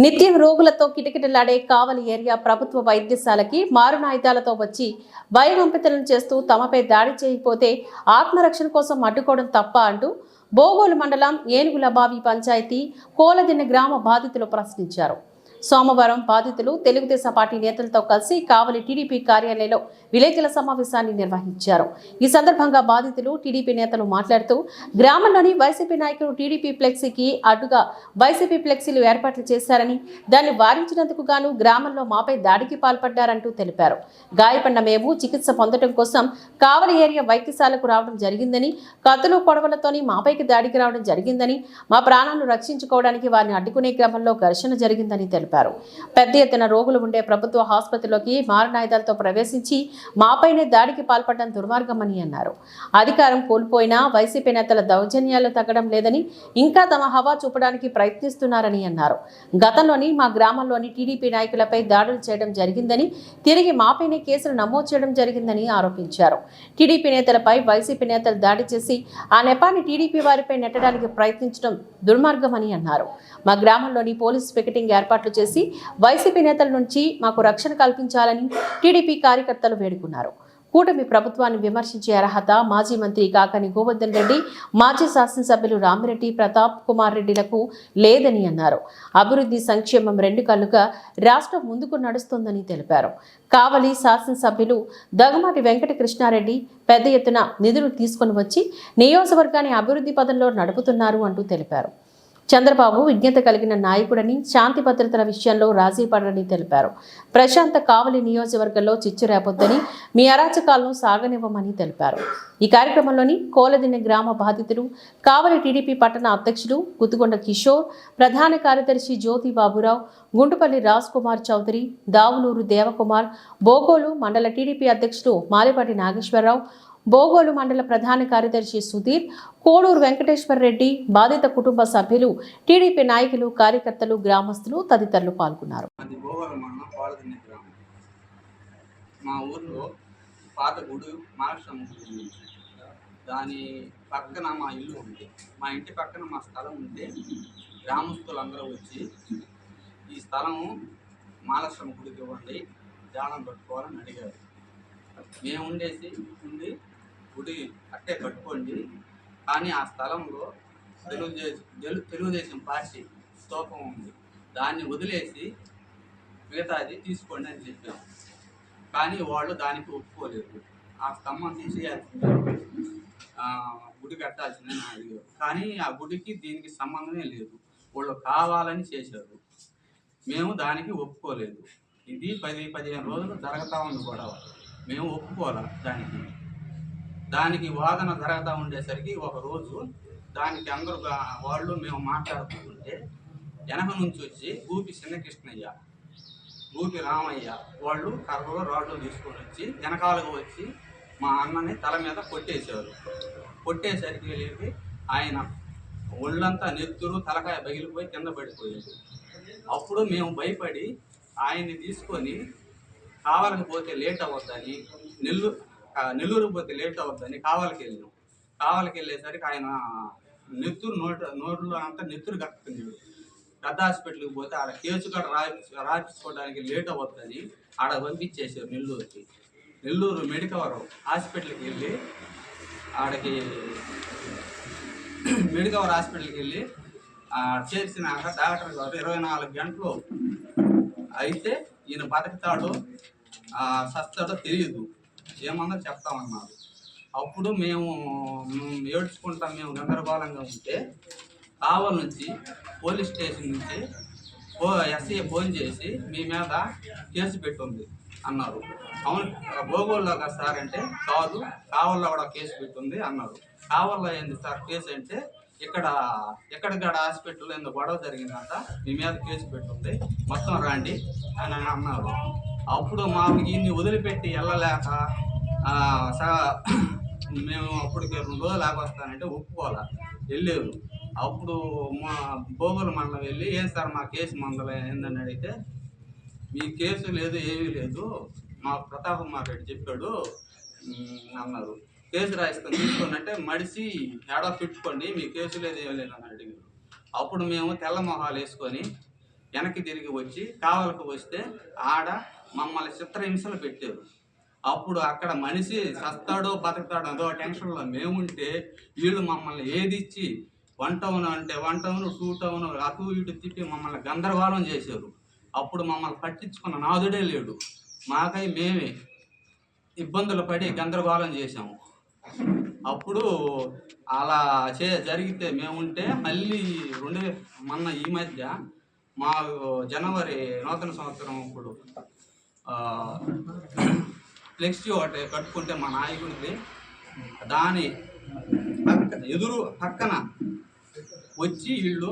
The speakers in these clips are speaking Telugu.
నిత్యం రోగులతో కిటకిటలాడే కావలి ఏరియా ప్రభుత్వ వైద్యశాలకి మారునాయుధాలతో వచ్చి భయకంపితులను చేస్తూ తమపై దాడి చేయకపోతే ఆత్మరక్షణ కోసం అడ్డుకోవడం తప్ప అంటూ బోగోలు మండలం ఏనుగులబావి పంచాయతీ కోలదిన్న గ్రామ బాధితులు ప్రశ్నించారు. సోమవారం బాధితులు తెలుగుదేశం పార్టీ నేతలతో కలిసి కావలి టీడీపీ కార్యాలయంలో విలేకరుల సమావేశాన్ని నిర్వహించారు. ఈ సందర్భంగా బాధితులు టీడీపీ నేతలు మాట్లాడుతూ గ్రామంలోని వైసీపీ నాయకులు టీడీపీ ఫ్లెక్సీకి అడ్డుగా వైసీపీ ఫ్లెక్సీలు ఏర్పాట్లు చేశారని దాన్ని వారించినందుకు గాను గ్రామంలో మాపై దాడికి పాల్పడ్డారంటూ తెలిపారు. గాయపడిన మేము చికిత్స పొందడం కోసం కావలి ఏరియా వైద్యశాలకు రావడం జరిగిందని, కత్తులు కొడవలతోని మాపైకి దాడికి రావడం జరిగిందని, మా ప్రాణాలను రక్షించుకోవడానికి వారిని అడ్డుకునే క్రమంలో ఘర్షణ జరిగిందని తెలిపారు. పెద్ద ఎత్తున రోగులు ఉండే ప్రభుత్వ ఆసుపత్రిలోకి మారణాయుధాలతో ప్రవేశించి మాపైనే దాడికి పాల్పడడం దుర్మార్గమని అన్నారు. అధికారం కోల్పోయినా వైసీపీ నేతల దౌర్జన్యాలు తగ్గడం లేదని, ఇంకా తమ హవా చూపడానికి ప్రయత్నిస్తున్నారని అన్నారు. గతంలోని మా గ్రామంలోని టీడీపీ నాయకులపై దాడులు చేయడం జరిగిందని, తిరిగి మాపైనే కేసులు నమోదు చేయడం జరిగిందని ఆరోపించారు. టీడీపీ నేతలపై వైసీపీ నేతలు దాడి చేసి ఆ నెపాన్ని టీడీపీ వారిపై నెట్టడానికి ప్రయత్నించడం దుర్మార్గమని అన్నారు. మా గ్రామంలోని పోలీసు పికెటింగ్ ఏర్పాట్లు చేసి వైసీపీ నేతల నుంచి మాకు రక్షణ కల్పించాలని టీడీపీ కార్యకర్తలు వేడుకున్నారు. కూటమి ప్రభుత్వాన్ని విమర్శించే అర్హత మాజీ మంత్రి కాకాని గోవర్ధన్ రెడ్డి, మాజీ శాసనసభ్యులు రామిరెడ్డి ప్రతాప్ కుమార్ రెడ్డిలకు లేదని అన్నారు. అభివృద్ధి సంక్షేమం రెండు కళ్ళుగా రాష్ట్రం ముందుకు నడుస్తోందని తెలిపారు. కావలి శాసనసభ్యులు దగ్గుమాటి వెంకట కృష్ణారెడ్డి పెద్ద ఎత్తున నిధులు తీసుకుని వచ్చి నియోజకవర్గాన్ని అభివృద్ధి పదంలో నడుపుతున్నారు అంటూ తెలిపారు. చంద్రబాబు విజ్ఞత కలిగిన నాయకుడని, శాంతి భద్రతల విషయంలో రాజీ పడరని తెలిపారు. ప్రశాంత కావలి నియోజకవర్గంలో చిచ్చు రేపొద్దని, మీ అరాచకాలను సాగనివ్వమని తెలిపారు. ఈ కార్యక్రమంలోని కోలదిన్న గ్రామ బాధితులు, కావలి టీడీపీ పట్టణ అధ్యక్షుడు గుత్తుగొండ కిషోర్, ప్రధాన కార్యదర్శి జ్యోతి బాబురావు, గుంటుపల్లి రాజ్ కుమార్ చౌదరి, దావులూరు దేవకుమార్, బోగోలు మండల టీడీపీ అధ్యక్షుడు మాలిపాటి నాగేశ్వరరావు, బోగోలు మండల ప్రధాన కార్యదర్శి సుధీర్, కోడూరు వెంకటేశ్వర రెడ్డి, బాధిత కుటుంబ సభ్యులు, టీడీపీ నాయకులు, కార్యకర్తలు, గ్రామస్తులు తదితరులు పాల్గొన్నారు. మా ఊర్లో పాత గుడి దాని పక్కన మా ఇల్లు ఉంది. మా ఇంటి పక్కన మా స్థలం ఉంటే గ్రామస్తులందరూ వచ్చి ఈ స్థలము మాలశ్రమ గుడికి ఇవ్వండి, జానం కట్టుకోవాలని అడిగారు. మేము ఉండి గుడి అట్టే కట్టుకోండి, కానీ ఆ స్థలంలో తెలుగుదేశం పార్టీ స్తూపం ఉంది, దాన్ని వదిలేసి మిగతాది తీసుకోండి అని చెప్పాము. కానీ వాళ్ళు దానికి ఒప్పుకోలేదు. ఆ స్తంభం తీసేయాల్సిందే, గుడి కట్టాల్సిందని అడిగారు. కానీ ఆ గుడికి దీనికి సంబంధమే లేదు, వాళ్ళు కావాలని చేశారు. మేము దానికి ఒప్పుకోలేదు. ఇది 10-15 రోజులు జరుగుతూ ఉంది గొడవ. మేము ఒప్పుకోవాలి. దానికి వాదన జరుగుతూ ఉండేసరికి ఒకరోజు దానికి అందరూ వాళ్ళు మేము మాట్లాడుకుంటుంటే వెనక నుంచి వచ్చి గూపి చిన్నకృష్ణయ్య, గూపి రామయ్య వాళ్ళు కర్రలు రాళ్ళు తీసుకొని వచ్చి వెనకాలకు వచ్చి మా అన్నని తల మీద కొట్టేశారు. కొట్టేసరికి వెళ్ళి ఆయన ఒళ్ళంతా నెత్తురు, తలకాయ పగిలిపోయి కింద పడిపోయాడు. అప్పుడు మేము భయపడి ఆయన్ని తీసుకొని కావాలకి పోతే లేట్ అవ్వద్దని, నెల్లూరుకి పోతే లేట్ అవ్వద్దని కావాలకి వెళ్ళాం. కావాలకి వెళ్ళేసరికి ఆయన నెత్తురు నోట్లో అంతా నెత్తురు కక్కుతున్నాడు. పెద్ద హాస్పిటల్కి పోతే ఆడ కేసు కూడా రాయించుకోవడానికి లేట్ అవ్వద్దని ఆడ పంపించేసారు నెల్లూరుకి. నెల్లూరు మెడికవర్ హాస్పిటల్కి వెళ్ళి మెడికవర్ హాస్పిటల్కి వెళ్ళి చేర్చినాక డాక్టర్ గారు 24 గంటలు అయితే ఈయన బతుకుతాడో సస్తాడో తెలియదు, ఏమన్నా చెప్తామన్నారు. అప్పుడు మేము ఏడ్చుకుంటాం. మేము గందరగోళంగా ఉంటే కావల నుంచి పోలీస్ స్టేషన్ నుంచి ఎస్ఐ ఫోన్ చేసి మీ మీద కేసు పెట్టుంది అన్నారు. అవును, బోగోల్లో కదా సార్ అంటే కాదు, కావల్లో కూడా కేసు పెట్టుంది అన్నారు. కావల్లో ఏంది సార్ కేసు అంటే ఎక్కడికక్కడ హాస్పిటల్లో ఎందుకు గొడవ జరిగిందంట, మీ మీద కేసు పెట్టుంది, మొత్తం రండి అని అన్నారు. అప్పుడు మాకు ఈయన్ని వదిలిపెట్టి వెళ్ళలేక మేము అప్పటికి 2 రోజులు ఆగొస్తానంటే ఒప్పుకోవాలా, వెళ్ళారు. అప్పుడు మా బోగోలు మండలం వెళ్ళి ఏం సార్ మా కేసు మందలు ఏందని అడిగితే మీ కేసు లేదు, ఏమీ లేదు, మా ప్రతాప్ కుమార్ రెడ్డి చెప్పాడు అన్నారు. కేసు రాయిస్తాను తీసుకోండి అంటే మడిసి ఏడో పెట్టుకోండి, మీ కేసు లేదు ఏం లేదని అడిగారు. అప్పుడు మేము తెల్ల మొహాలు వేసుకొని వెనక్కి తిరిగి వచ్చి కావలకు వస్తే ఆడ మమ్మల్ని చిత్రహింసలు పెట్టారు. అప్పుడు అక్కడ మనిషి చస్తాడో బతుకుతాడో అదో టెన్షన్లో మేముంటే వీళ్ళు మమ్మల్ని ఏదిచ్చి 1 టౌన్ అంటే 1 టౌన్ 2 టౌన్ అటు ఇటు తిప్పి మమ్మల్ని గందరగోళం చేశారు. అప్పుడు మమ్మల్ని పట్టించుకున్న నాదుడే లేడు. మాకై మేమే ఇబ్బందులు పడి గందరగోళం చేశాము. అప్పుడు అలా జరిగితే మేముంటే మళ్ళీ మొన్న ఈ మధ్య మా జనవరి నూతన సంవత్సరం ఇప్పుడు ఫ్లెక్సీ ఒకటి కట్టుకుంటే మా నాయకుడిది దాని పక్కన వచ్చి వీళ్ళు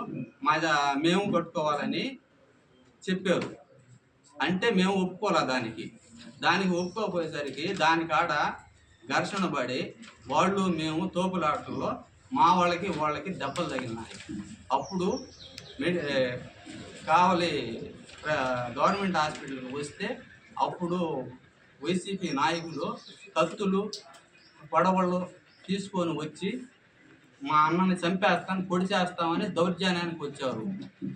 మేము కట్టుకోవాలని చెప్పారు. అంటే మేము ఒప్పుకోలే. దానికి ఒప్పుకోపోయేసరికి దానికాడ ఘర్షణ పడి మేము తోపులాటల్లో మా వాళ్ళకి దెబ్బలు తగిలినాయి. అప్పుడు కావలి గవర్నమెంట్ హాస్పిటల్కి వస్తే అప్పుడు వైసీపీ నాయకులు కత్తులు పొడవళ్ళు తీసుకొని వచ్చి మా అన్నని చంపేస్తాను పొడి చేస్తామని దౌర్జన్యానికి వచ్చారు.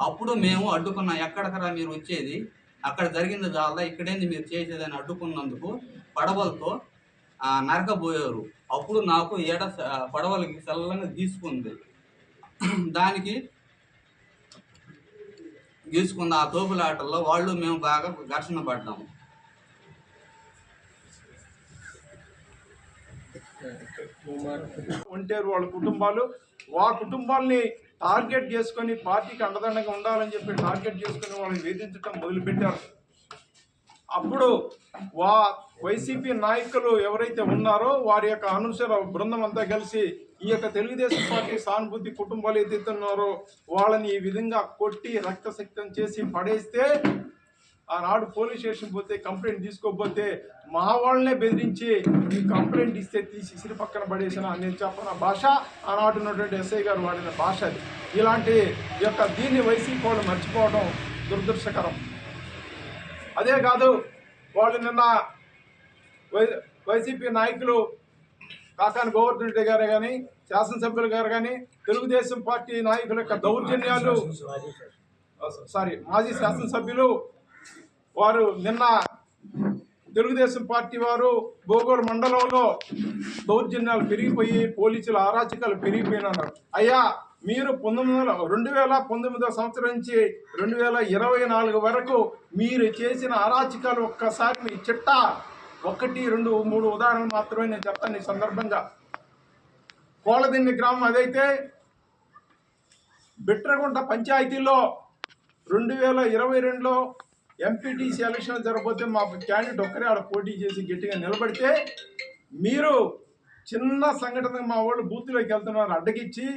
అప్పుడు మేము అడ్డుకున్నాం. ఎక్కడికరా మీరు వచ్చేది, అక్కడ జరిగింది చాలా, ఇక్కడేంది మీరు చేసేదని అడ్డుకున్నందుకు పడవలతో నరకబోయారు. అప్పుడు నాకు పడవలకి చల్లంగా తీసుకుంది. దానికి గీసుకున్న ఆ తోపులాటల్లో మేము బాగా ఘర్షణ పడ్డాము. ఒంటేరు వాళ్ళ కుటుంబాలని టార్గెట్ చేసుకొని పార్టీకి అండదండగా ఉండాలని చెప్పి టార్గెట్ చేసుకుని వాళ్ళని వేధించడం మొదలుపెట్టారు. అప్పుడు వైసీపీ నాయకులు ఎవరైతే ఉన్నారో వారి యొక్క అనుసర బృందం అంతా కలిసి ఈ యొక్క తెలుగుదేశం పార్టీ సానుభూతి కుటుంబాలు ఎత్తుతున్నారో వాళ్ళని ఈ విధంగా కొట్టి రక్తశక్తం చేసి పడేస్తే ఆనాడు పోలీస్ స్టేషన్ పోతే కంప్లైంట్ తీసుకోకపోతే మా వాళ్ళనే బెదిరించి ఈ కంప్లైంట్ ఇస్తే తీసి ఇసిరి పక్కన పడేసిన నేను చెప్పిన భాష ఆనాడు ఉన్నటువంటి ఎస్ఐ గారు వాడిన భాష అది. ఇలాంటి దీన్ని వైసీపీ వాళ్ళు మర్చిపోవడం దురదృష్టకరం. అదే కాదు, వాళ్ళు నిన్న వైసీపీ నాయకులు కాకాని గోవర్ధన్ రెడ్డి గారు కానీ శాసనసభ్యులు గారు కానీ తెలుగుదేశం పార్టీ నాయకుల యొక్క దౌర్జన్యాలు మాజీ శాసనసభ్యులు వారు నిన్న తెలుగుదేశం పార్టీ వారు బోగోలు మండలంలో దౌర్జన్యాలు పెరిగిపోయి పోలీసుల అరాచకాలు పెరిగిపోయినారు. అయ్యా, మీరు 2019 సంవత్సరం నుంచి 2024 వరకు మీరు చేసిన అరాచకాలు ఒక్కసారి మీ చిట్టా 1, 2, 3 ఉదాహరణలు మాత్రమే నేను చెప్తాను ఈ సందర్భంగా. కోలదిన్ని గ్రామం అదైతే బిట్రగుంట పంచాయతీలో 2022లో ఎంపీటీసీ ఎలక్షన్ జరగబోతే మా క్యాండిడేట్ ఒక్కరే ఆడ పోటీ చేసి గట్టిగా నిలబడితే మీరు చిన్న సంఘటన మా వాళ్ళు బూత్లోకి వెళ్తున్నారు అడ్డగిచ్చి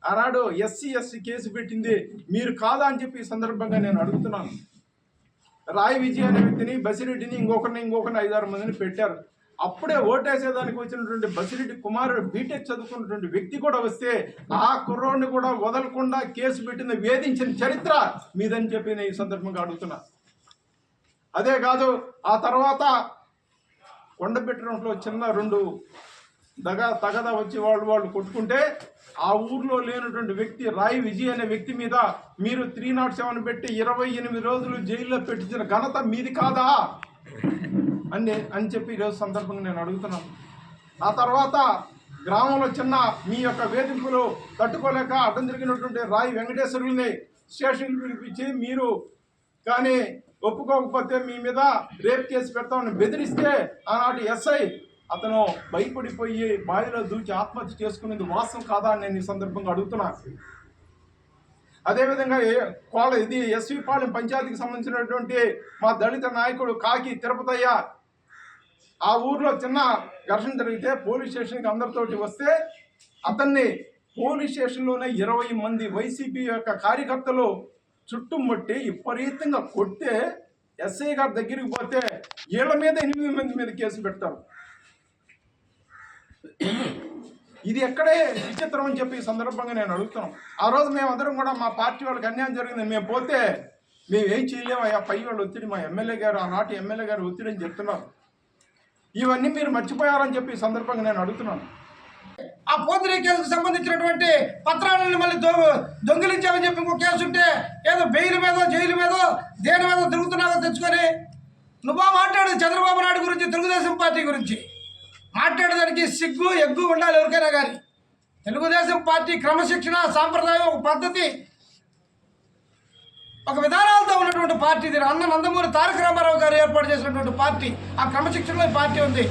ఆనాడు ఎస్సీ కేసు పెట్టింది మీరు కాదా అని చెప్పి ఈ సందర్భంగా నేను అడుగుతున్నాను. రాయ్ విజయ్ అనే వ్యక్తిని, బసిరెడ్డిని, ఇంకొకరిని 5-6 మందిని పెట్టారు. అప్పుడే ఓటేసేదానికి వచ్చినటువంటి బసిరెడ్డి కుమారుడు బీటెక్ చదువుకున్నటువంటి వ్యక్తి కూడా వస్తే ఆ కుర్రోడిని కూడా వదలకుండా కేసు పెట్టిన వేధించిన చరిత్ర మీదని చెప్పి నేను ఈ సందర్భంగా అడుగుతున్నా. అదే కాదు, ఆ తర్వాత కొండపెట్టడంలో చిన్న 2 తగదా వచ్చి వాళ్ళు కొట్టుకుంటే ఆ ఊర్లో లేనటువంటి వ్యక్తి రాయ్ విజయ్ అనే వ్యక్తి మీద మీరు 307 పెట్టి 28 రోజులు జైల్లో పెట్టించిన ఘనత మీది కాదా అని చెప్పి ఈరోజు సందర్భంగా నేను అడుగుతున్నాను. ఆ తర్వాత గ్రామంలో చిన్న మీ యొక్క వేధింపులు తట్టుకోలేక అడ్డం జరిగినటువంటి రాయ్ వెంకటేశ్వరుల్ని స్టేషన్కి పిలిపించి మీరు కానీ ఒప్పుకోకపోతే మీ మీద రేప్ కేసు పెడతామని బెదిరిస్తే ఆనాటి ఎస్ఐ అతను భయపడిపోయి బావిలో దూకి ఆత్మహత్య చేసుకునేది వాస్తవం కాదా అని నేను ఈ సందర్భంగా అడుగుతున్నా. అదేవిధంగా ఇది ఎస్వీపాలెం పంచాయతీకి సంబంధించినటువంటి మా దళిత నాయకుడు కాకి తిరుపతయ్య ఆ ఊర్లో చిన్న ఘర్షణ జరిగితే పోలీస్ స్టేషన్కి అందరితోటి వస్తే అతన్ని పోలీస్ స్టేషన్లోనే 20 మంది వైసీపీ యొక్క కార్యకర్తలు చుట్టుముట్టి విపరీతంగా కొడితే ఎస్ఐ గారి దగ్గరికి పోతే వీళ్ళ మీద 8 మంది మీద కేసు పెడతారు. ఇది ఎక్కడే విచిత్రం అని చెప్పి ఈ సందర్భంగా నేను అడుగుతున్నాం. ఆ రోజు మేమందరం కూడా మా పార్టీ వాళ్ళకి అన్యాయం జరిగింది, మేము పోతే మేము ఏం చేయలేము అయ్యా, పై వాళ్ళు ఒత్తిడి, మా ఎమ్మెల్యే గారు ఆనాటి ఎమ్మెల్యే గారు ఒత్తిడి అని చెప్తున్నారు. ఇవన్నీ మీరు మర్చిపోయారని చెప్పి ఈ సందర్భంగా నేను అడుగుతున్నాను. ఆ పోతిరే కేసుకు సంబంధించినటువంటి పత్రాలను మళ్ళీ దొంగిలించామని చెప్పి ఇంకో కేసు ఉంటే ఏదో బెయిల్ మీదో జైలు మీదో దేని మీద తిరుగుతున్నావో తెచ్చుకొని నువ్వా మాట్లాడేది చంద్రబాబు నాయుడు గురించి, తెలుగుదేశం పార్టీ గురించి మాట్లాడేదానికి సిగ్గు ఎగ్గు ఉండాలి ఎవరికైనా కానీ. తెలుగుదేశం పార్టీ క్రమశిక్షణ, సాంప్రదాయం, ఒక పద్ధతి, ఒక విధానాలతో ఉన్నటువంటి పార్టీ. ఇది అన్న నందమూరి తారక రామారావు గారు ఏర్పాటు చేసినటువంటి పార్టీ. ఆ క్రమశిక్షణలో పార్టీ ఉంది.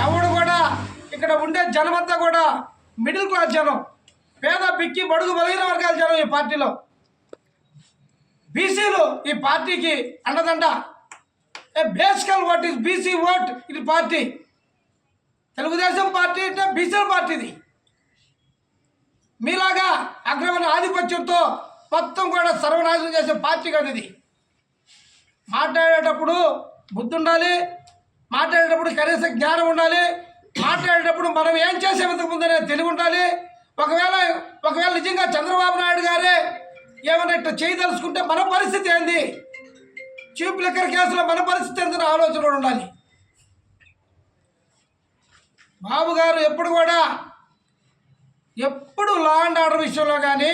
ఎవడు కూడా ఇక్కడ ఉండే జనమంతా కూడా మిడిల్ క్లాస్ జనం, పేద బిక్కి బడుగు బలహీన వర్గాల జనం ఈ పార్టీలో. బీసీలు ఈ పార్టీకి అండదండ. బేసికల్ వాట్ ఈస్ బీసీ ఓట్ ఇది పార్టీ. తెలుగుదేశం పార్టీ అంటే బీసీల పార్టీది. మీలాగా అగ్రమైన ఆధిపత్యంతో మొత్తం కూడా సర్వనాశనం చేసే పార్టీ కాదు ఇది. మాట్లాడేటప్పుడు బుద్ధి ఉండాలి, మాట్లాడేటప్పుడు కనీస జ్ఞానం ఉండాలి, మాట్లాడేటప్పుడు మనం ఏం చేసే ముందనే తెలివి ఉండాలి. ఒకవేళ నిజంగా చంద్రబాబు నాయుడు గారే ఏమైనా ఇట్లా చేయదలుచుకుంటే మన పరిస్థితి ఏంది, చీప్ లిక్కర్ కేసులో మన పరిస్థితి ఏందని ఆలోచన కూడా ఉండాలి. బాబు గారు ఎప్పుడు లా అండ్ ఆర్డర్ విషయంలో కానీ,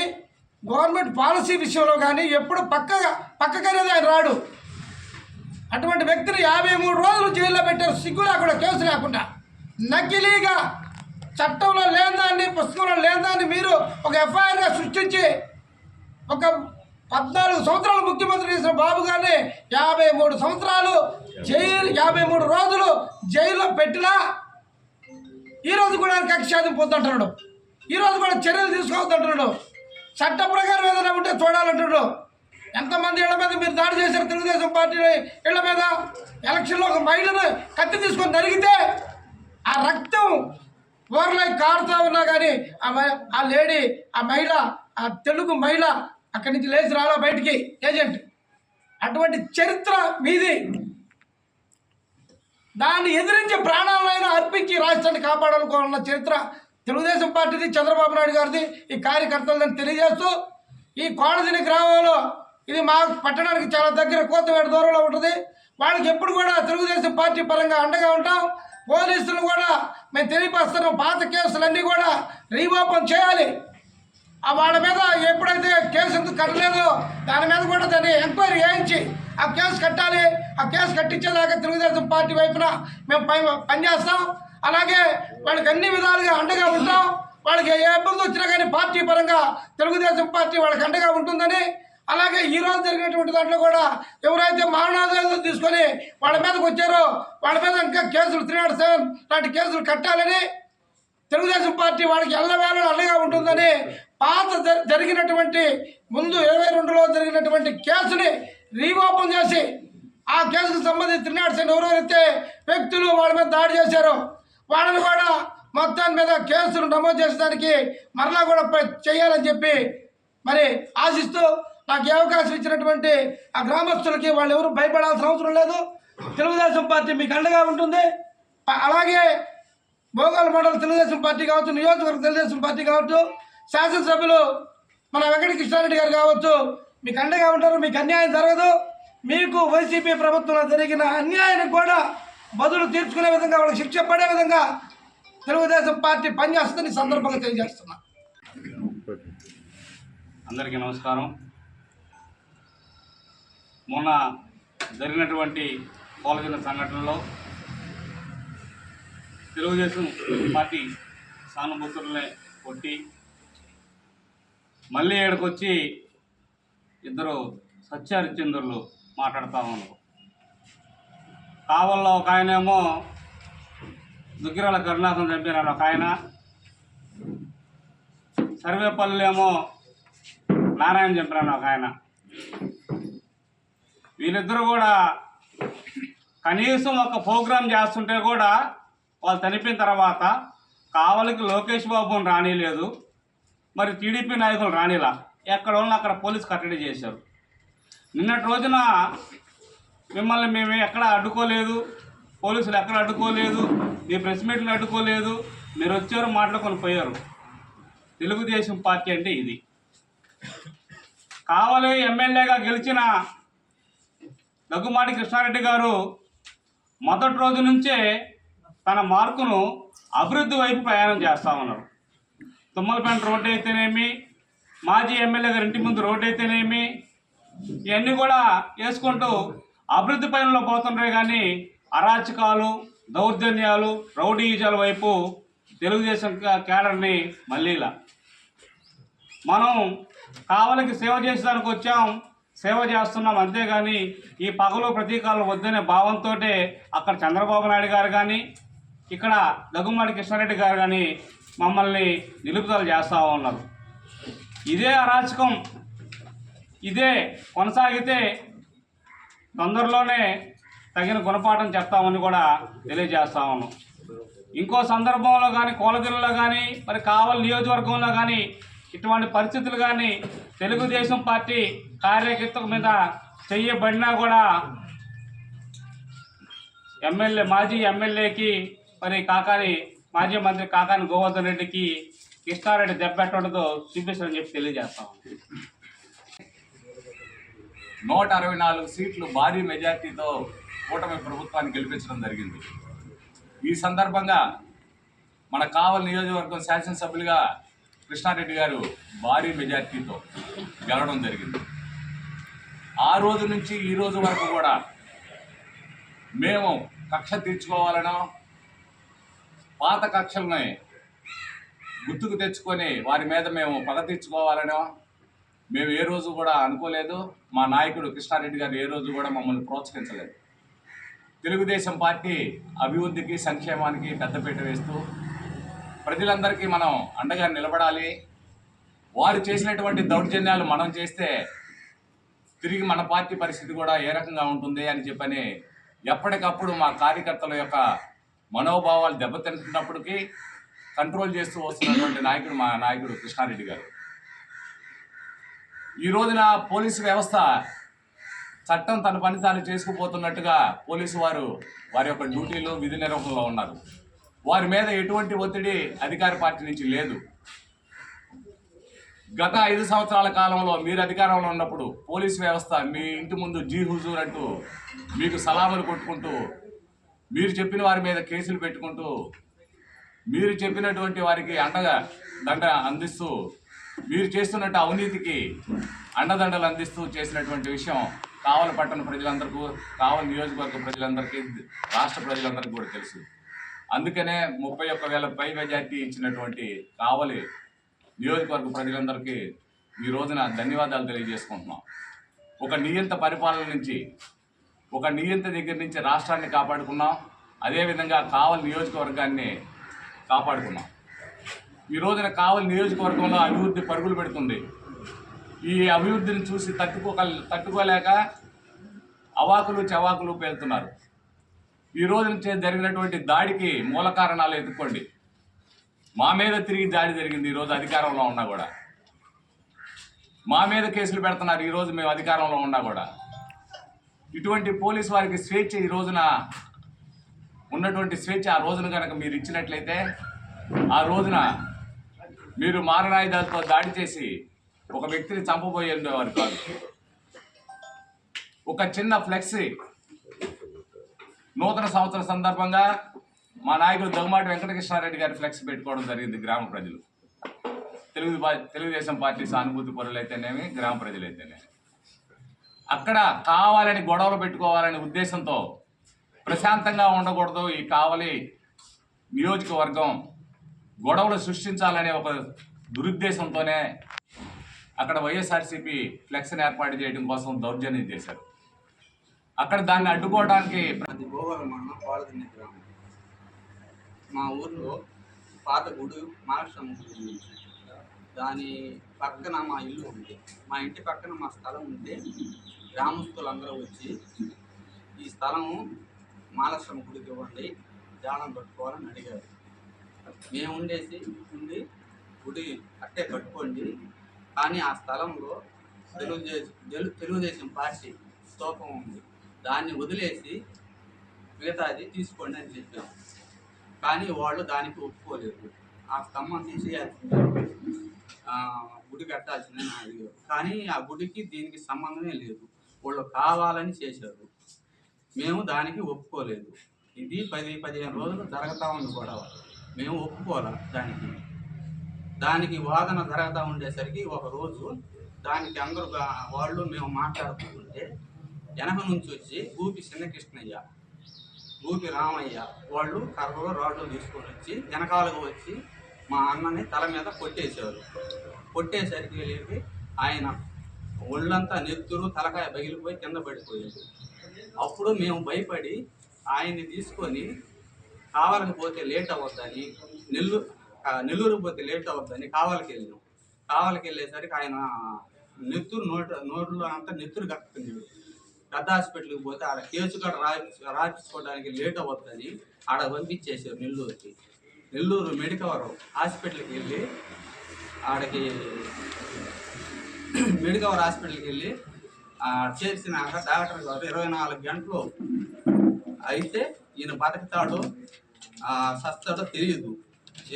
గవర్నమెంట్ పాలసీ విషయంలో కానీ ఎప్పుడు పక్కకనేది ఆయన రాడు. అటువంటి వ్యక్తిని 53 రోజులు జైల్లో పెట్టారు, సిగ్గు లేకుండా, కేసు లేకుండా. నకిలీగా చట్టంలో లేదాన్ని, పుస్తకంలో లేదాన్ని మీరు ఒక ఎఫ్ఐఆర్గా సృష్టించి ఒక 14 సంవత్సరాలు ముఖ్యమంత్రి చేసిన బాబు గారిని 53 సంవత్సరాలు జైలు, 53 రోజులు జైల్లో పెట్టినా ఈరోజు కూడా ఆయన కక్ష సాధింపు పొందుంటున్నాడు. ఈరోజు కూడా చర్యలు తీసుకోవద్దంటున్నాడు. చట్ట ప్రకారం ఏదైనా ఉంటే చూడాలంటున్నాడు. ఎంతమంది ఇళ్ల మీద మీరు దాడి చేశారు తెలుగుదేశం పార్టీ ఇళ్ల మీద? ఎలక్షన్లో ఒక మహిళను కత్తి తీసుకొని నరిగితే ఆ రక్తం ఓవర్లై కారుతా ఉన్నా కానీ ఆ లేడీ, ఆ మహిళ, ఆ తెలుగు మహిళ అక్కడి నుంచి లేచి రాలా బయటికి ఏజెంట్. అటువంటి చరిత్ర మీది. దాన్ని ఎదిరించి ప్రాణాలైనా అర్పించి రాష్ట్రాన్ని కాపాడాలనుకోవాలన్న చరిత్ర తెలుగుదేశం పార్టీది, చంద్రబాబు నాయుడు గారిది, ఈ కార్యకర్తలని తెలియజేస్తూ, ఈ కోడదిని గ్రామంలో ఇది మా పట్టణానికి చాలా దగ్గర, కోతవేట దూరంలో ఉంటుంది. వాళ్ళకి ఎప్పుడు కూడా తెలుగుదేశం పార్టీ పరంగా అండగా ఉంటాం. పోలీసులు కూడా మేము తెలియపరుస్తున్నాం, పాత కేసులన్నీ కూడా రీఓపెన్ చేయాలి. వాళ్ళ మీద ఎప్పుడైతే కేసు ఎందుకు కట్టలేదో దాని మీద కూడా దాన్ని ఎంక్వైరీ చేయించి ఆ కేసు కట్టాలి. ఆ కేసు కట్టించేదాకా తెలుగుదేశం పార్టీ వైపున మేము పనిచేస్తాం. అలాగే వాళ్ళకి అన్ని విధాలుగా అండగా ఉంటాం. వాళ్ళకి ఏ ఇబ్బంది వచ్చినా కానీ పార్టీ పరంగా తెలుగుదేశం పార్టీ వాళ్ళకి అండగా ఉంటుందని, అలాగే ఈరోజు జరిగినటువంటి దాంట్లో కూడా ఎవరైతే మరణాదాలు తీసుకొని వాళ్ళ మీదకి వచ్చారో వాళ్ళ మీద ఇంకా కేసులు 307 లాంటి కేసులు కట్టాలని తెలుగుదేశం పార్టీ వాళ్ళకి ఎల్లవేళ అండగా ఉంటుందని, పాత జరిగినటువంటి ముందు 22లో జరిగినటువంటి కేసుని రీఓపెన్ చేసి ఆ కేసుకు సంబంధించి 307 ఎవరైతే వ్యక్తులు వాళ్ళ మీద దాడి చేశారో వాళ్ళని కూడా మొత్తం మీద కేసులు నమోదు చేసేదానికి మరలా కూడా చేయాలని చెప్పి మరి ఆశిస్తూ, నాకు ఏ అవకాశం ఇచ్చినటువంటి ఆ గ్రామస్తులకి వాళ్ళు ఎవరు భయపడాల్సిన అవసరం లేదు. తెలుగుదేశం పార్టీ మీకు అండగా ఉంటుంది. అలాగే భోగాల మండలం తెలుగుదేశం పార్టీ కావచ్చు, నియోజకవర్గ తెలుగుదేశం పార్టీ కావచ్చు, శాసనసభ్యులు మన వెంకట కృష్ణారెడ్డి గారు కావచ్చు, మీకు అండగా ఉంటారు. మీకు అన్యాయం జరగదు. మీకు వైసీపీ ప్రభుత్వంలో జరిగిన అన్యాయానికి కూడా బదులు తీర్చుకునే విధంగా, వాళ్ళకి శిక్ష పడే విధంగా తెలుగుదేశం పార్టీ పనిచేస్తుందని సందర్భంగా తెలియజేస్తున్నా. అందరికీ నమస్కారం. మొన్న జరిగినటువంటి పోలజన సంఘటనలో తెలుగుదేశం పార్టీ సానుభూతుల్ని కొట్టి మళ్ళీ ఏడుకొచ్చి ఇద్దరు సత్యహరిశ్చంద్రులు మాట్లాడుతూ ఉన్నారు. కావల్లో ఒక ఆయనేమో దుగ్గిరాల కరుణాకరం చంపినాడు ఒక ఆయన, సర్వేపల్లిలో నారాయణ చంపినాడు ఒక ఆయన. వీళ్ళిద్దరూ కూడా కనీసం ఒక ప్రోగ్రాం చేస్తుంటే కూడా వాళ్ళు చనిపోయిన తర్వాత కావలికి లోకేష్ బాబుని రానిలేదు, మరి టీడీపీ నాయకులు రానిలా, ఎక్కడ ఉన్న అక్కడ పోలీసు కట్టడి చేశారు. నిన్నటి రోజున మిమ్మల్ని మేము ఎక్కడ అడ్డుకోలేదు, పోలీసులు ఎక్కడ అడ్డుకోలేదు, మీ ప్రెస్ మీట్లు అడ్డుకోలేదు, మీరు వచ్చారు మాట్లాడుకొని పోయారు. తెలుగుదేశం పార్టీ అంటే ఇది. కావలి ఎమ్మెల్యేగా గెలిచిన దగ్గుమాటి కృష్ణారెడ్డి గారు మొదటి రోజు నుంచే తన మార్కును అభివృద్ధి వైపు ప్రయాణం చేస్తూ ఉన్నారు. తుమ్మలపేట రోడ్డు అయితేనేమి, మాజీ ఎమ్మెల్యే గారి ఇంటి ముందు రోడ్డు అయితేనేమి, ఇవన్నీ కూడా వేసుకుంటూ అభివృద్ధి పైనలో పోతుండే కానీ అరాచకాలు, దౌర్జన్యాలు, రౌడీజాల వైపు తెలుగుదేశం కేడర్ని మళ్ళీలా మనం కావలికి సేవ చేసేదానికి వచ్చాం, సేవ చేస్తున్నాం. అంతేగాని ఈ పగలు ప్రతీకాలు వద్దనే భావంతో అక్కడ చంద్రబాబు నాయుడు గారు కానీ, ఇక్కడ దగ్గుమాటి కృష్ణారెడ్డి గారు కానీ మమ్మల్ని నిలుపుదల చేస్తూ ఉన్నారు. ఇదే అరాచకం ఇదే కొనసాగితే తొందరలోనే తగిన గుణపాఠం చెప్తామని కూడా తెలియజేస్తా ఉన్నాం. ఇంకో సందర్భంలో కానీ, కోలగిరిలో కానీ, మరి కావలి నియోజకవర్గంలో కానీ ఇటువంటి పరిస్థితులు కానీ తెలుగుదేశం పార్టీ కార్యకర్తల మీద చెయ్యబడినా కూడా మాజీ ఎమ్మెల్యేకి మరి మాజీ మంత్రి కాకాని గోవర్ధన్ రెడ్డికి కృష్ణారెడ్డి దెబ్బెట్టడంతో చూపిస్తారని చెప్పి తెలియజేస్తాం. 164 సీట్లు భారీ మెజార్టీతో కూటమి ప్రభుత్వాన్ని గెలిపించడం జరిగింది. ఈ సందర్భంగా మన కావలి నియోజకవర్గం శాసనసభ్యులుగా కృష్ణారెడ్డి గారు భారీ మెజార్టీతో గెలవడం జరిగింది. ఆ రోజు నుంచి ఈ రోజు వరకు కూడా మేము కక్ష తీర్చుకోవాలనో, పాత కక్షల్ని గుర్తుకు తెచ్చుకొని వారి మీద మేము పగ తీర్చుకోవాలనో మేము ఏ రోజు కూడా అనుకోలేదు. మా నాయకుడు కృష్ణారెడ్డి గారు ఏ రోజు కూడా మమ్మల్ని ప్రోత్సహించలేదు. తెలుగుదేశం పార్టీ అభివృద్ధికి, సంక్షేమానికి పెద్దపీట వేస్తూ ప్రజలందరికీ మనం అండగా నిలబడాలి. వారు చేసినటువంటి దౌర్జన్యాలు మనం చేస్తే తిరిగి మన పార్టీ పరిస్థితి కూడా ఏ రకంగా ఉంటుంది అని చెప్పని ఎప్పటికప్పుడు మా కార్యకర్తల యొక్క మనోభావాలు దెబ్బతింటున్నప్పటికీ కంట్రోల్ చేస్తూ వస్తున్నటువంటి నాయకుడు మా నాయకుడు కృష్ణారెడ్డి గారు. ఈ రోజున పోలీసు వ్యవస్థ చట్టం తన పని తాను చేసుకుపోతున్నట్టుగా పోలీసు వారు వారి యొక్క డ్యూటీలో విధి నిర్వహణలో ఉన్నారు. వారి మీద ఎటువంటి ఒత్తిడి అధికార పార్టీ నుంచి లేదు. గత 5 సంవత్సరాల కాలంలో మీరు అధికారంలో ఉన్నప్పుడు పోలీసు వ్యవస్థ మీ ఇంటి ముందు జీ హుజూర్ అంటూ మీకు సలాములు కొట్టుకుంటూ, మీరు చెప్పిన వారి మీద కేసులు పెట్టుకుంటూ, మీరు చెప్పినటువంటి వారికి దండ అందిస్తూ, మీరు చేస్తున్నట్టు అవినీతికి అండదండలు అందిస్తూ చేసినటువంటి విషయం కావలి పట్టణ ప్రజలందరికీ, కావలి నియోజకవర్గ ప్రజలందరికీ, రాష్ట్ర ప్రజలందరికీ కూడా తెలుసు. అందుకనే 31,000 పై మెజార్టీ ఇచ్చినటువంటి కావలి నియోజకవర్గ ప్రజలందరికీ ఈ రోజున ధన్యవాదాలు తెలియజేసుకుంటున్నాం. ఒక నియంత పరిపాలన నుంచి, ఒక నియంత దగ్గర నుంచి రాష్ట్రాన్ని కాపాడుకున్నాం. అదేవిధంగా కావలి నియోజకవర్గాన్ని కాపాడుకున్నాం. ఈ రోజున కావలి నియోజకవర్గంలో అభివృద్ధి పరుగులు పెడుతుంది. ఈ అభివృద్ధిని చూసి తట్టుకోలేక అవాకులు చవాకులు పేలుతున్నారు. ఈ రోజు జరిగినటువంటి దాడికి మూల కారణాలు ఎత్తుక్కోండి. మా మీద తిరిగి దాడి జరిగింది. ఈరోజు అధికారంలో ఉన్నా కూడా మా మీద కేసులు పెడుతున్నారు. ఈరోజు మేము అధికారంలో ఉన్నా కూడా ఇటువంటి పోలీసు వారికి స్వేచ్ఛ, ఈ రోజున ఉన్నటువంటి స్వేచ్ఛ ఆ రోజున కనుక మీరు ఇచ్చినట్లయితే, ఆ రోజున మీరు మారణాయుధాలతో దాడి చేసి ఒక వ్యక్తిని చంపబోయే ఉండేవారు కాదు. ఒక చిన్న ఫ్లెక్సీ నూతన సంవత్సర సందర్భంగా మా నాయకుడు దగ్గుమాటి వెంకటకృష్ణారెడ్డి గారి ఫ్లెక్స్ పెట్టుకోవడం జరిగింది. గ్రామ ప్రజలు, తెలుగుదేశం పార్టీ సానుభూతి పరులైతేనేమి, గ్రామ ప్రజలైతేనేమి అక్కడ కావాలని గొడవలు పెట్టుకోవాలనే ఉద్దేశంతో, ప్రశాంతంగా ఉండకూడదు, ఈ కావలి నియోజకవర్గం గొడవలు సృష్టించాలనే ఒక దురుద్దేశంతోనే అక్కడ వైఎస్ఆర్సీపీ ఫ్లెక్స్ని ఏర్పాటు చేయడం కోసం దౌర్జన్యం చేశారు. అక్కడ దాన్ని అడ్డుకోవడానికి అది గోవాల మండలం పాలదిన్నె గ్రామం. మా ఊర్లో పాత గుడి మహాలక్ష్మి గుడి ఉంది. దాని పక్కన మా ఇల్లు ఉంది. మా ఇంటి పక్కన మా స్థలం ఉంటే గ్రామస్తులందరూ వచ్చి ఈ స్థలము మహాలక్ష్మి గుడికి ఇవ్వండి, దానం కట్టుకోవాలని అడిగారు. మేము ఉండి గుడి అట్టే కట్టుకోండి, కానీ ఆ స్థలంలో తెలుగుదేశం పార్టీ స్తూపం ఉంది, దాన్ని వదిలేసి మిగతాది తీసుకోండి అని చెప్పాము. కానీ వాళ్ళు దానికి ఒప్పుకోలేదు. ఆ స్తంభం తీసేయాల్సిందే, గుడి కట్టాల్సిందని అడిగారు. కానీ ఆ గుడికి దీనికి సంబంధమే లేదు, వాళ్ళు కావాలని చేశారు. మేము దానికి ఒప్పుకోలేదు. ఇది 10-15 రోజులు జరుగుతూ ఉంది గొడవ. మేము ఒప్పుకోవాలి దానికి వాదన జరుగుతూ ఉండేసరికి ఒకరోజు దానికి అందరూ వాళ్ళు మేము మాట్లాడుకుంటుంటే వెనక నుంచి వచ్చి గూపి చిన్నకృష్ణయ్య, గూపి రామయ్య వాళ్ళు కర్రలో రాడ్లు తీసుకొని వచ్చి వెనకాలకు వచ్చి మా అన్నని తల మీద కొట్టేసరికి ఆయన ఒళ్ళంతా నెత్తురు తలకాయ పగిలిపోయి కింద పడిపోయింది. అప్పుడు మేము భయపడి ఆయన్ని తీసుకొని కావాలకి పోతే లేట్ అవ్వద్దని నెల్లూరు పోతే లేట్ అవ్వద్దని కావాలకి వెళ్ళాం. కావాలకి వెళ్ళేసరికి ఆయన నెత్తురు నోట్లో అంతా నెత్తురు కక్కుతున్నాడు. పెద్ద హాస్పిటల్కి పోతే ఆడ కేసు కూడా రాపించుకోవడానికి లేట్ అవ్వద్దని ఆడ పంపించేసారు నెల్లూరు మెడికవర్ హాస్పిటల్కి వెళ్ళి మెడికవర్ హాస్పిటల్కి వెళ్ళి చేర్చినాక డాక్టర్ గారు 24 గంటలు అయితే ఈయన బతుకుతాడో సస్తాడో తెలియదు,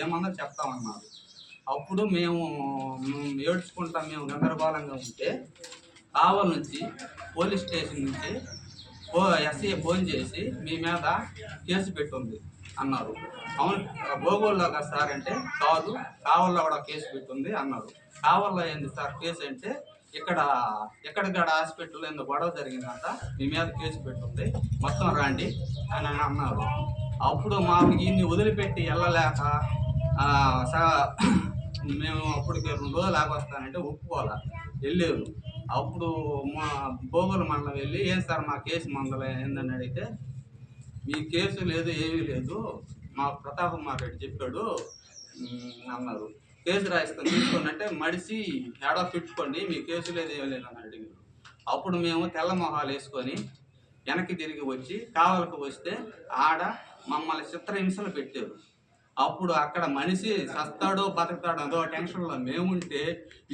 ఏమన్నా చెప్తామన్నారు. అప్పుడు మేము ఏడ్చుకుంటాం, మేము గందరగోళంగా ఉంటే కావల్ నుంచి పోలీస్ స్టేషన్ నుంచి ఎస్ఐ ఫోన్ చేసి మీ మీద కేసు పెట్టుంది అన్నారు. అవును భోగోల్లో కదా సార్ అంటే కాదు, కావల్లో కూడా కేసు పెట్టుంది అన్నారు. కావల్లో ఏంది సార్ కేసు అంటే ఎక్కడికాడ హాస్పిటల్లో ఎందుకు గొడవ జరిగిందంట, మీ మీద కేసు పెట్టుంది, మొత్తం రండి అని అన్నారు. అప్పుడు మాకు ఈయన్ని వదిలిపెట్టి వెళ్ళలేక మేము అప్పటికి 2 రోజులు ఆగొస్తానంటే ఒప్పుకోవాలి వెళ్ళారు. అప్పుడు మా భోగోలు మండలం వెళ్ళి ఏం సార్ మా కేసు మందలు ఏందని అడిగితే మీ కేసు లేదు ఏమీ లేదు, మాకు ప్రతాప్ కుమార్ రెడ్డి చెప్పాడు అన్నారు. కేసు రాయిస్తాను తీసుకున్నట్టే మడిసి ఏడో పెట్టుకోండి, మీ కేసు లేదు ఏమీ లేదు అని అడిగారు. అప్పుడు మేము తెల్ల మొహాలు వేసుకొని వెనక్కి తిరిగి వచ్చి కావలకు వస్తే ఆడ మమ్మల్ని చిత్రహింసలు పెట్టారు. అప్పుడు అక్కడ మనిషి సస్తాడో బతుకుతాడో అదో టెన్షన్లో మేముంటే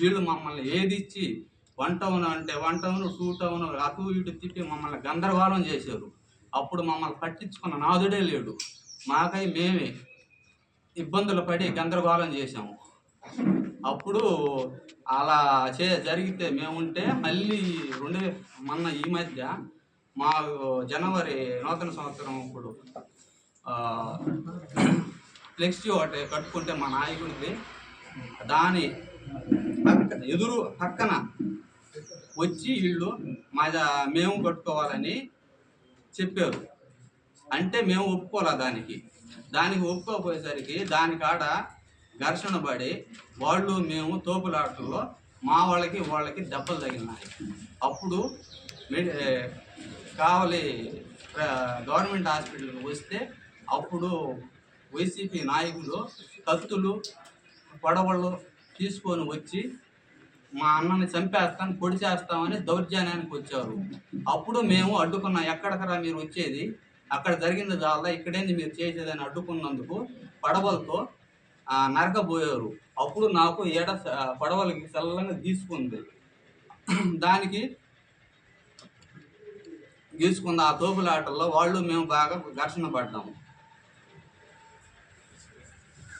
వీళ్ళు మమ్మల్ని ఏదిచ్చి 1 టౌన్ అంటే 1 టౌన్ 2 టౌన్ అటు ఇటు తిప్పి మమ్మల్ని గందరగోళం చేశారు. అప్పుడు మమ్మల్ని పట్టించుకున్న నాదుడే లేడు, మాకై మేమే ఇబ్బందులు పడి గందరగోళం చేసాము. అప్పుడు అలా జరిగితే మేముంటే మళ్ళీ మొన్న ఈ మధ్య మా జనవరి నూతన సంవత్సరం ఇప్పుడు ఫ్లెక్సీ ఒకటి కట్టుకుంటే మా నాయకుడికి దాని పక్కన వచ్చి వీళ్ళు మేము కట్టుకోవాలని చెప్పారు. అంటే మేము ఒప్పుకోలే. దానికి ఒప్పుకోపోయేసరికి దానికాడ ఘర్షణ పడి వాళ్ళు మేము తోపులాటల్లో మా వాళ్ళకి దెబ్బలు తగిలినాయి. అప్పుడు కావలి గవర్నమెంట్ హాస్పిటల్కి వస్తే అప్పుడు వైసీపీ నాయకులు కత్తులు పొడవళ్ళు తీసుకొని వచ్చి మా అన్నని చంపేస్తాను పొడి చేస్తామని దౌర్జన్యానికి వచ్చారు. అప్పుడు మేము అడ్డుకున్నాం, ఎక్కడికరా మీరు వచ్చేది, అక్కడ జరిగింది చాలా ఇక్కడేంది మీరు చేసేదని అడ్డుకున్నందుకు పడవలతో నరకబోయారు. అప్పుడు నాకు పడవలకి చల్లంగా తీసుకుంది, దానికి గీసుకుంది. ఆ తోపులాటల్లో వాళ్ళు మేము బాగా ఘర్షణ పడ్డాము.